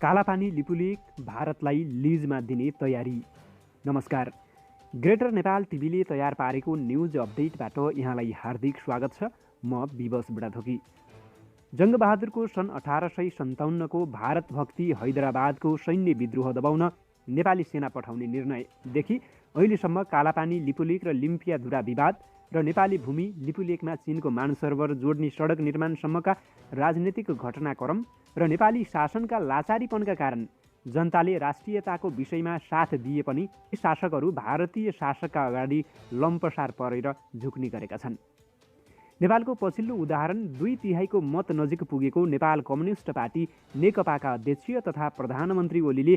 कालापानी लिपुलेक भारतलाई लिजमा दिने तयारी। नमस्कार, ग्रेटर नेपाल टिभीले तयार पारेको न्युज अपडेटबाट यहाँलाई हार्दिक स्वागत छ। म विवश बुढाथोकी। जङ्गबहादुरको सन् 1857को भारत भक्ति हैदराबादको सैन्य विद्रोह दबाउन नेपाली सेना पठाउने निर्णयदेखि अहिलेसम्म कालापानी लिपुलेक र लिम्पियाधुरा विवाद र नेपाली भूमि लिपुलेकमा चीनको मानसरोवर जोड्ने सडक निर्माणसम्मका राजनीतिक घटनाक्रम र नेपाली शासनका लाचारीपनका कारण जनताले राष्ट्रियताको विषयमा साथ दिए पनि शासकहरू भारतीय शासकका अगाडि लम्पसार परेर झुक्ने गरेका छन्। नेपालको पछिल्लो उदाहरण 2/3 मत नजिक पुगेको नेपाल कम्युनिस्ट पार्टी नेकपाका अध्यक्ष तथा प्रधानमन्त्री ओलीले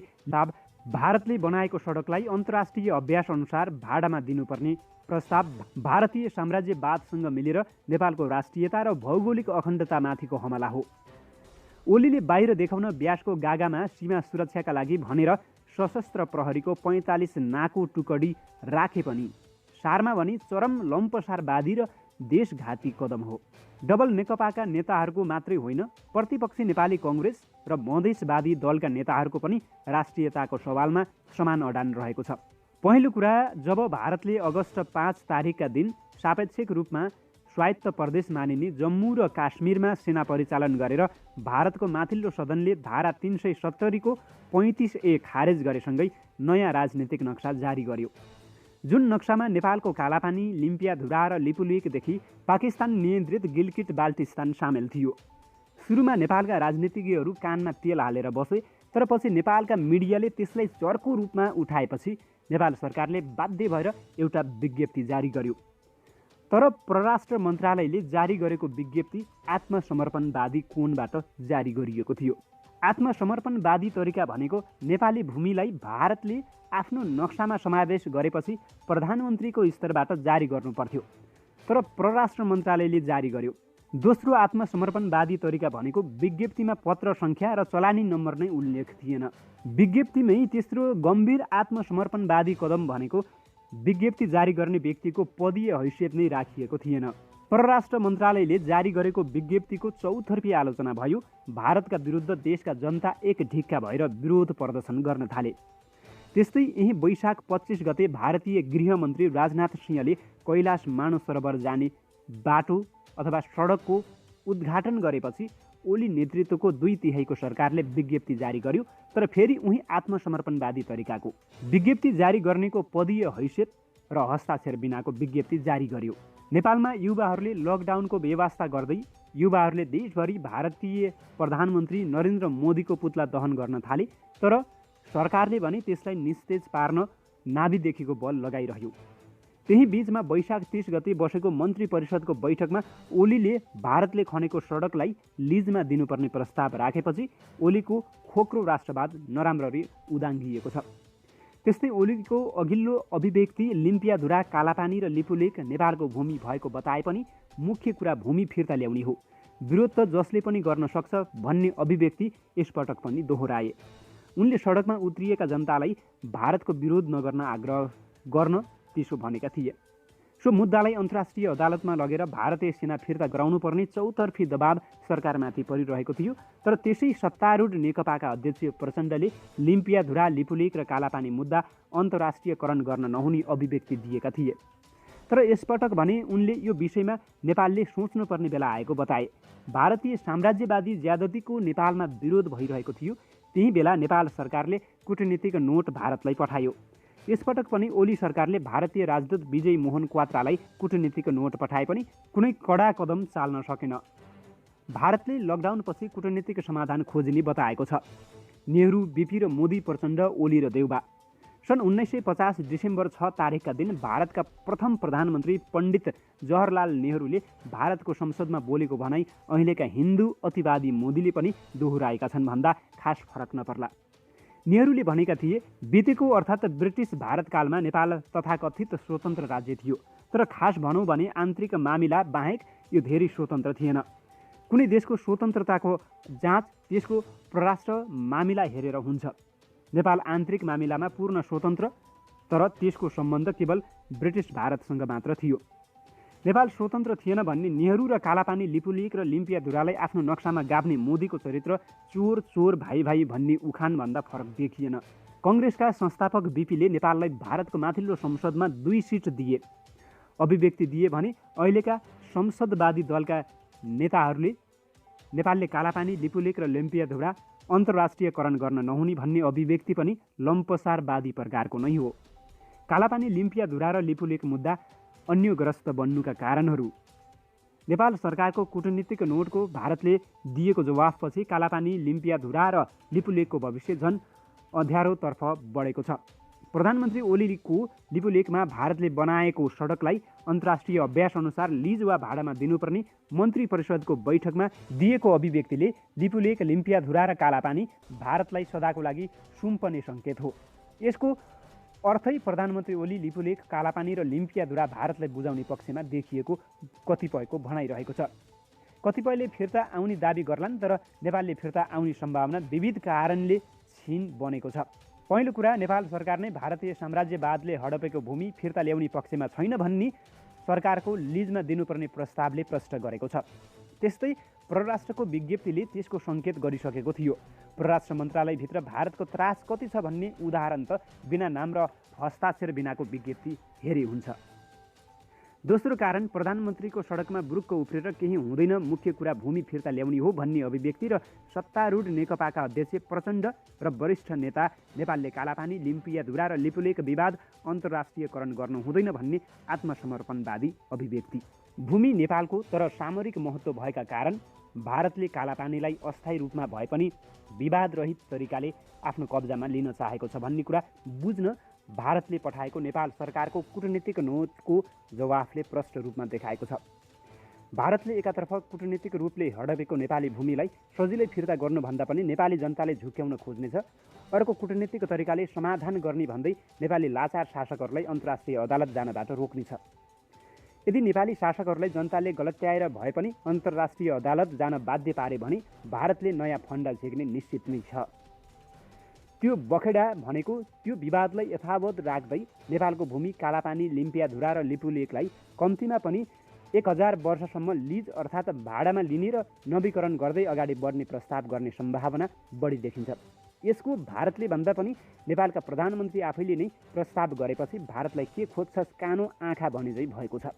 भारतले बनाएको सडकलाई अन्तर्राष्ट्रिय अभ्यास अनुसार भाडामा दिनुपर्ने प्रस्ताव भारतीय साम्राज्यवादसँग मिलेर नेपालको राष्ट्रियता र भौगोलिक अखण्डतामाथिको हमला हो। ओलीले बाहिर देखाउन ब्यासको गागामा सीमा सुरक्षाका लागि भनेर सशस्त्र प्रहरीको 45 नाको टुकडी राखे पनि सारमा भने चरम लम्पसारवादी र देशघाती कदम हो। डबल नेकपाका नेताहरूको मात्रै होइन, प्रतिपक्षी नेपाली कङ्ग्रेस र मधेसवादी दलका नेताहरूको पनि राष्ट्रियताको सवालमा समान अडान रहेको छ। पहिलो कुरा, जब भारतले अगस्त 5 तारिकका दिन सापेक्षिक रूपमा स्वायत्त प्रदेश मानिने जम्मू र काश्मीरमा सेना परिचालन गरेर भारतको माथिल्लो सदनले धारा 370 को 35A खारेज गरेसँगै नयाँ राजनीतिक नक्सा जारी गर्यो। जुन नक्सामा नेपालको कालापानी, लिम्पियाधुरा र लिपुलेकदेखि पाकिस्तान नियन्त्रित गिलगिट बाल्टिस्तान सामेल थियो। सुरुमा नेपालका राजनीतिज्ञहरू कानमा तेल हालेर बसे, तर पछि नेपालका मिडियाले त्यसलाई चर्को रूपमा उठाएपछि नेपाल सरकारले बाध्य भएर एउटा विज्ञप्ति जारी गर्यो। तर परराष्ट्र मन्त्रालयले जारी गरेको विज्ञप्ति आत्मसमर्पणवादी कोणबाट जारी गरिएको थियो। आत्मसमर्पणवादी तरिका भनेको नेपाली भूमिलाई भारतले आफ्नो नक्सामा समावेश गरेपछि प्रधानमन्त्रीको स्तरबाट जारी गर्नुपर्थ्यो, तर परराष्ट्र मन्त्रालयले जारी गर्यो। दोस्रो आत्मसमर्पणवादी तरिका भनेको विज्ञप्तिमा पत्र सङ्ख्या र चलानी नम्बर नै उल्लेख थिएन। विज्ञप्तिमै तेस्रो गम्भीर आत्मसमर्पणवादी कदम भनेको विज्ञप्ति जारी गर्ने व्यक्तिको पदीय हैसियत नै राखिएको थिएन। परराष्ट्र मन्त्रालयले जारी गरेको विज्ञप्तिको चौतर्फी आलोचना भयो। भारतका विरुद्ध देशका जनता एक ढिक्का भएर विरोध प्रदर्शन गर्न थाले। त्यस्तै यही वैशाख 25 गते भारतीय गृहमन्त्री राजनाथ सिंहले कैलाश मानसरोवर जाने बाटो अथवा सडकको उद्घाटन गरेपछि ओली नेतृत्वको 2/3 सरकारले विज्ञप्ति जारी गर्यो, तर फेरि उही आत्मसमर्पणवादी तरिकाको विज्ञप्ति जारी गर्नेको पदीय हैसियत र हस्ताक्षर बिनाको विज्ञप्ति जारी गर्यो। नेपालमा युवाहरूले लकडाउनको व्यवस्था गर्दै युवाहरूले देशभरि भारतीय प्रधानमन्त्री नरेन्द्र मोदीको पुतला दहन गर्न थाले, तर सरकारले भने त्यसलाई निस्तेज पार्न नाभिदेखिको बल लगाइरह्यो। त्यही बीचमा वैशाख 30 गते बसेको मन्त्री परिषदको बैठकमा ओलीले भारतले खनेको सडकलाई लिजमा दिनुपर्ने प्रस्ताव राखेपछि ओलीको खोक्रो राष्ट्रवाद नराम्ररी उदाङ्गिएको छ। त्यस्तै ओलीको अघिल्लो अभिव्यक्ति लिम्पियाधुरा, कालापानी र लिपुलेक नेपालको भूमि भएको बताए पनि मुख्य कुरा भूमि फिर्ता ल्याउने हो। विरोध त जसले पनि गर्न सक्छ भन्ने अभिव्यक्ति यसपटक पनि दोहोऱ्याए। उनले सडकमा उत्रिएका जनतालाई भारतको विरोध नगर्न आग्रह गर्न त्यसो भनेका थिए। सो मुद्दालाई अन्तर्राष्ट्रिय अदालतमा लगेर भारतीय सेना फिर्ता गराउनुपर्ने चौतर्फी दबाव सरकारमाथि परिरहेको थियो, तर त्यसै सत्तारूढ नेकपाका अध्यक्ष प्रचण्डले लिम्पियाधुरा, लिपुलेक र कालापानी मुद्दा अन्तर्राष्ट्रियकरण गर्न नहुने अभिव्यक्ति दिएका थिए। तर यसपटक भने उनले यो विषयमा नेपालले सोच्नुपर्ने बेला आएको बताए। भारतीय साम्राज्यवादी ज्यादतीको नेपालमा विरोध भइरहेको थियो। त्यही बेला नेपाल सरकारले कूटनीतिक नोट भारतलाई पठायो। यसपटक पनि ओली सरकारले भारतीय राजदूत विजय मोहन क्वात्रालाई कूटनीतिक नोट पठाए पनि कुनै कडा कदम चाल्न सकेन। भारतले लकडाउनपछि कूटनीतिक समाधान खोज्ने बताएको छ। नेहरू, बिपी र मोदी, प्रचण्ड, ओली र देउबा। सन् 1950 डिसेम्बर 6 तारिकका दिन भारतका प्रथम प्रधानमन्त्री पण्डित जवाहरलाल नेहरूले भारतको संसदमा बोलेको भनाइ अहिलेका हिन्दू अतिवादी मोदीले पनि दोहोऱ्याएका छन् भन्दा खास फरक नपर्ला। नेहरूले भनेका थिए, बितेको अर्थात् ब्रिटिस भारतकालमा नेपाल तथाकथित स्वतन्त्र राज्य थियो, तर खास भनौँ भने आन्तरिक मामिला बाहेक यो धेरै स्वतन्त्र थिएन। कुनै देशको स्वतन्त्रताको जाँच त्यसको परराष्ट्र मामिला हेरेर हुन्छ। नेपाल आन्तरिक मामिलामा पूर्ण स्वतन्त्र, तर त्यसको सम्बन्ध केवल ब्रिटिस भारतसँग मात्र थियो। नेपाल स्वतन्त्र थिएन भन्ने नेहरू र कालापानी लिपुलेक र लिम्पियाधुरालाई आफ्नो नक्सामा गाभ्ने मोदीको चरित्र चोर चोर भाइ भाइ भन्ने उखानभन्दा फरक देखिएन। कङ्ग्रेसका संस्थापक बिपीले नेपाललाई भारतको माथिल्लो संसदमा 2 सिट दिए, अभिव्यक्ति दिए भने अहिलेका संसदवादी दलका नेताहरूले नेपालले कालापानी लिपुलेक र लिम्पियाधुरा अन्तर्राष्ट्रियकरण गर्न नहुने भन्ने अभिव्यक्ति पनि लम्पसारवादी प्रकारको नै हो। कालापानी लिम्पियाधुरा र लिपुलेक मुद्दा अन्यग्रस्त बन्नुका कारणहरू। नेपाल सरकारको कूटनीतिक नोटको भारतले दिएको जवाफपछि कालापानी लिम्पियाधुरा र लिपुलेकको भविष्य झन् अँध्यारोतर्फ बढेको छ। प्रधानमन्त्री ओलीको लिपुलेकमा भारतले बनाएको सडकलाई अन्तर्राष्ट्रिय अभ्यास अनुसार लिज वा भाडामा दिनुपर्ने मन्त्री परिषदको बैठकमा दिएको अभिव्यक्तिले लिपुलेक लिम्पियाधुरा र कालापानी भारतलाई सदाको लागि सुम्पने सङ्केत हो। यसको अर्थै प्रधानमन्त्री ओली लिपुलेक कालापानी र लिम्पियाधुरा भारतलाई बुझाउने पक्षमा देखिएको कतिपयको भनाइरहेको छ। कतिपयले फिर्ता आउने दाबी गर्लान्, तर नेपालले फिर्ता आउने सम्भावना विविध कारणले क्षीण बनेको छ। पहिलो कुरा, नेपाल सरकार नै भारतीय साम्राज्यवादले हडपेको भूमि फिर्ता ल्याउने पक्षमा छैन भन्ने सरकारको लिजमा दिनुपर्ने प्रस्तावले प्रष्ट गरेको छ। त्यस्तै परराष्ट्रको विज्ञप्तिले त्यसको सङ्केत गरिसकेको थियो। परराष्ट्र मन्त्रालयभित्र भारतको त्रास कति छ भन्ने उदाहरण त बिना नाम र हस्ताक्षर बिनाको विज्ञप्ति हेरी हुन्छ। दोस्रो कारण, प्रधानमन्त्रीको सडकमा बुरुक्क उफ्रेर केही हुँदैन, मुख्य कुरा भूमि फिर्ता ल्याउने हो भन्ने अभिव्यक्ति र सत्तारूढ नेकपाका अध्यक्ष प्रचण्ड र वरिष्ठ नेता नेपालले कालापानी लिम्पियाधुरा र लिपुलेक विवाद अन्तर्राष्ट्रियकरण गर्नु हुँदैन भन्ने आत्मसमर्पणवादी अभिव्यक्ति। भूमि नेपालको तर सामरिक महत्त्व भएका कारण भारतले कालापानीलाई अस्थायी रूपमा भए पनि विवादरहित तरिकाले आफ्नो कब्जामा लिन चाहेको छ भन्ने कुरा बुझ्न भारतले पठाएको नेपाल सरकारको कूटनीतिक नोटको जवाफले प्रष्ट रूपमा देखाएको छ। भारतले एकातर्फ कूटनीतिक रूपले हडपेको नेपाली भूमिलाई सजिलै फिर्ता गर्नुभन्दा पनि नेपाली जनताले झुक्क्याउन खोज्नेछ, अर्को कूटनीतिक तरिकाले समाधान गर्ने भन्दै नेपाली लाचार शासकहरूलाई अन्तर्राष्ट्रिय अदालत जानबाट रोक्नेछ। यदि नेपाली शासकहरूलाई जनताले गलत्याएर भए पनि अन्तर्राष्ट्रिय अदालत जान बाध्य पारे भने भारतले नयाँ फन्डा झिक्ने निश्चित नै छ। त्यो बखेडा भनेको त्यो विवादलाई यथावत राख्दै नेपालको भूमि कालापानी लिम्पियाधुरा र लिपुलेकलाई कम्तीमा पनि 1000 वर्षसम्म लिज अर्थात् भाडामा लिने र नवीकरण गर्दै अगाडि बढ्ने प्रस्ताव गर्ने सम्भावना बढी देखिन्छ। यसको भारतले भन्दा पनि नेपालका प्रधानमन्त्री आफैले नै प्रस्ताव गरेपछि भारतलाई के खोज्छस् कानो आँखा भने झैँ भएको छ।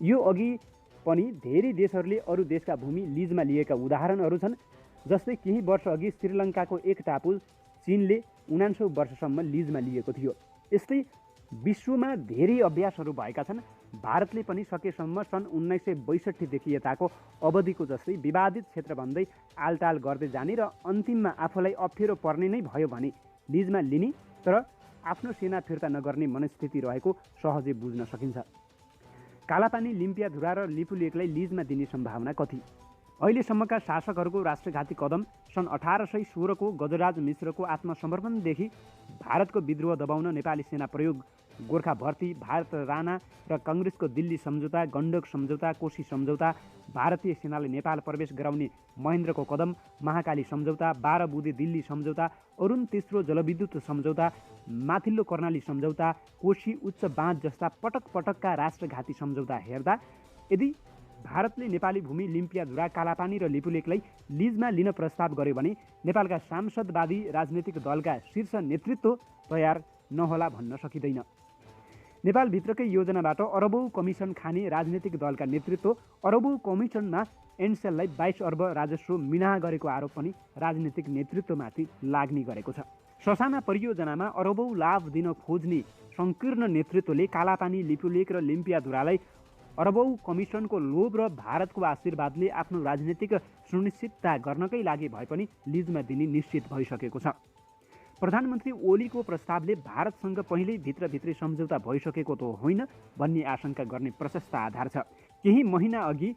यो अघि पनि धेरै देशहरूले अरू देशका भूमि लिजमा लिएका उदाहरणहरू छन्। जस्तै केही वर्ष अघि श्रीलङ्काको एक टापु चीनले 79 वर्षसम्म लिजमा लिएको थियो। यस्तै विश्वमा धेरै अभ्यासहरू भएका छन्। भारतले पनि सकेसम्म सन् 1962देखि यताको अवधिको जस्तै विवादित क्षेत्र भन्दै आलटाल गर्दै जाने र अन्तिममा आफूलाई अप्ठ्यारो पर्ने नै भयो भने लिजमा लिने, तर आफ्नो सेना फिर्ता नगर्ने मनस्थिति रहेको सहजै बुझ्न सकिन्छ। कालापानी लिम्पियाधुरा र लिपुलेकलाई लिजमा दिने सम्भावना कति? अहिलेसम्मका शासकहरूको राष्ट्रघाती कदम सन् 1816को गजराज मिश्रको आत्मसमर्पणदेखि भारतको विद्रोह दबाउन नेपाली सेना प्रयोग, गोर्खा भर्ती, भारत राणा र कङ्ग्रेसको दिल्ली सम्झौता, गण्डक सम्झौता, कोशी सम्झौता, भारतीय सेनाले नेपाल प्रवेश गराउने महेन्द्रको कदम, महाकाली सम्झौता, 12 बुँदे दिल्ली सम्झौता, अरुण तेस्रो जलविद्युत सम्झौता, माथिल्लो कर्णाली सम्झौता, कोशी उच्च बाँध जस्ता पटक पटकका राष्ट्रघाती सम्झौता हेर्दा यदि भारतले नेपाली भूमि लिम्पियाधुरा, कालापानी र लिपुलेकलाई लिजमा लिन प्रस्ताव गर्यो भने नेपालका सांसदवादी राजनैतिक दलका शीर्ष नेतृत्व तयार नहोला भन्न सकिँदैन। नेपालभित्रकै योजनाबाट अरबौँ कमिसन खाने राजनैतिक दलका नेतृत्व अरबौँ कमिसनमा एनसेललाई 22 अर्ब राजस्व मिनाहा गरेको आरोप पनि राजनीतिक नेतृत्वमाथि लाग्ने गरेको छ। ससाना परियोजनामा अरबौँ लाभ दिन खोज्ने सङ्कीर्ण नेतृत्वले कालापानी, लिपुलेक र लिम्पियाधुरालाई अरबौँ कमिसनको लोभ र भारतको आशीर्वादले आफ्नो राजनीतिक सुनिश्चितता गर्नकै लागि भए पनि लिजमा दिने निश्चित भइसकेको छ। प्रधानमन्त्री ओलीको प्रस्तावले भारतसँग पहिल्यै भित्रभित्रै सम्झौता भइसकेको त होइन भन्ने आशंका गर्ने प्रशस्त आधार छ। केही महिना अघि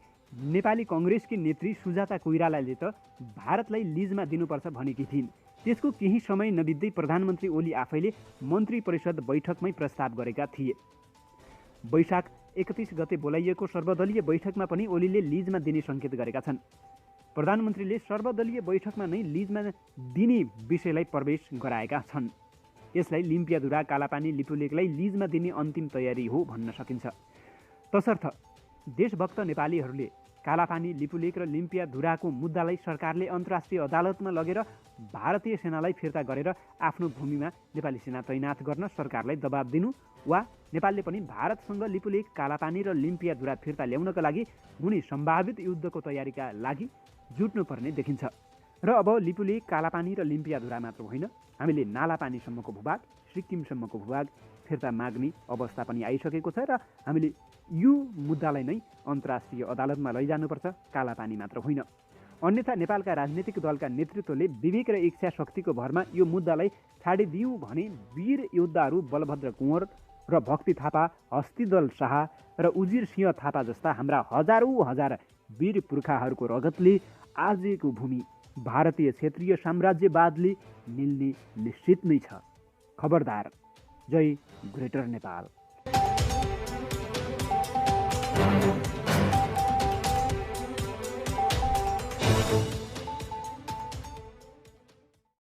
नेपाली कङ्ग्रेसकी नेत्री सुजाता कोइरालाले त भारतलाई लिजमा दिनुपर्छ भनेकी थिइन्। त्यसको केही समय नबित्दै प्रधानमन्त्री ओली आफैले मन्त्री परिषद बैठकमै प्रस्ताव गरेका थिए। वैशाख 31 गते बोलाइएको सर्वदलीय बैठकमा पनि ओलीले लिजमा दिने सङ्केत गरेका छन्। प्रधानमन्त्रीले सर्वदलीय बैठकमा नै लिजमा दिने विषयलाई प्रवेश गराएका छन्। यसलाई लिम्पियाधुरा, कालापानी, लिपुलेकलाई लिजमा दिने अन्तिम तयारी हो भन्न सकिन्छ। तसर्थ देशभक्त नेपालीहरूले कालापानी, लिपुलेक र लिम्पिया धुराको मुद्दालाई सरकारले अन्तर्राष्ट्रिय अदालतमा लगेर भारतीय सेनालाई फिर्ता गरेर आफ्नो भूमिमा नेपाली सेना तैनाथ गर्न सरकारलाई दबाब दिनु वा नेपालले पनि भारतसँग लिपुलेक, कालापानी र लिम्पिया धुरा फिर्ता ल्याउनका लागि हुने सम्भावित युद्धको तयारीका लागि जुट्नुपर्ने देखिन्छ। र अब लिपुलेक, कालापानी र लिम्पिया धुरा मात्र होइन, हामीले नालापानीसम्मको भूभाग, सिक्किमसम्मको भूभाग फिर्ता माग्ने अवस्था पनि आइसकेको छ र हामीले यो मुद्दालाई नै अन्तर्राष्ट्रिय अदालतमा लैजानुपर्छ, कालापानी मात्र होइन। अन्यथा नेपालका राजनीतिक दलका नेतृत्वले विवेक र इच्छा शक्तिको भरमा यो मुद्दालाई छाडिदियौँ भने वीर योद्धाहरू बलभद्र कुँवर र भक्ति थापा, हस्तिदल शाह र उजिर सिंह थापा जस्ता हाम्रा हजारौँ हजार वीर पुर्खाहरूको रगतले आजको भूमि भारतीय क्षेत्रीय साम्राज्यवादले मिल्ने निश्चित नै छ। खबरदार। जय ग्रेटर नेपाल।